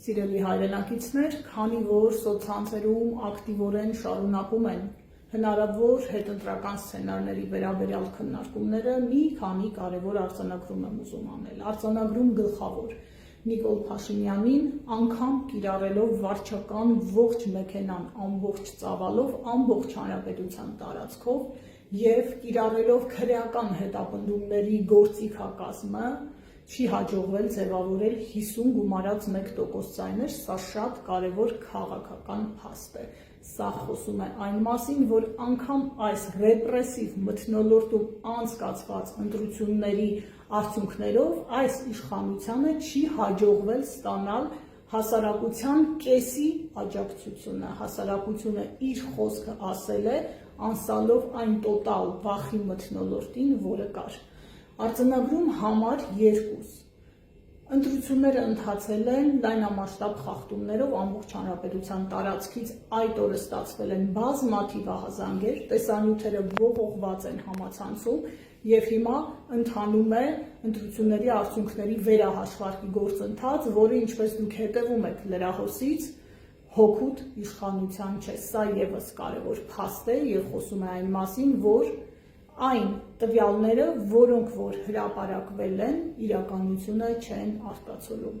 Սիրելի հայրենակիցներ, քանի որ սոցցանցերում ակտիվորեն շարունակում են հնարավոր հետընտրական սցենարների վերաբերյալ քննարկումները, մի քանի կարևոր արձանագրում եմ ուզում անել։ Արձանագրում գլխավոր. Նիկոլ Փաշինյանին անգամ կիրառելով վարչական ողջ մեքենան ամբողջ ծավալով, ամբողջ հանրապետության տարածքով և կիրառելով քրեական հետապնդումների գործիքակազմը, չի հաջողվել ձևավորել 50 գումարած 1% ձայներ, սա շատ կարևոր քաղաքական փաստ է։ Սա խոսում է այն մասին, որ անգամ այս ռեպրեսիվ մթնոլորտում անցկացված ընտրությունների արդյունքներով այս իշխանությանը չի հաջողվել ստանալ հասարակության կեսի աջակցությունը։ Հասարակությունը իր խոսքը ասել է, անսալով այն տոտալ վախի մթնոլորտին, որը կար։ Արձանագրում համար 2. Ընտրությունները ընթացել են լայնամասշտաբ խախտումներով ամբողջ հանրապետության տարածքից այդ օրը ստացվել են բազմաթիվ ահազանգեր, տեսանյութերը ողողված են համացանցում և հիմա ընթանում է ընտրությունների արդյունքների վերահաշվարկի գործընթաց, որը, ինչպես դուք հետևում եք լրահոսից, հօգուտ իշխանության չէ։ Սա ևս կարևոր փաստ է և խոսում է այն մասին, որ այն տվյալները, որոնք որ հրապարակվել են, իրականությունը չեն արտացոլում։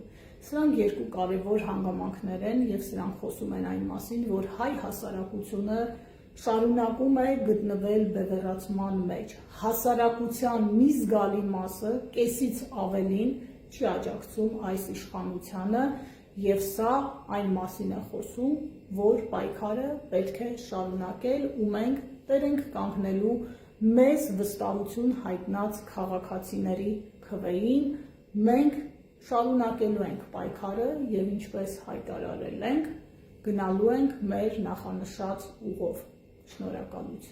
Սրանք երկու կարևոր հանգամանքներ են և սրանք խոսում են այն մասին, որ հայ հասարակությունը շարունակում է գտնվել բևեռացման մեջ։ Հասարակության մի զգալի մասը, կեսից ավելին, չի աջակցում այս իշխանությանը և սա այն մասին է խոսում, որ պայքարը պետք է շարունակել ու մենք տեր ենք կանգնելու մեզ վստահություն հայտնած քաղաքացիների քվեին, մենք շարունակելու ենք պայքարը և ինչպես հայտարարել ենք, գնալու ենք մեր նախանշած ուղով։ Շնորհակալություն։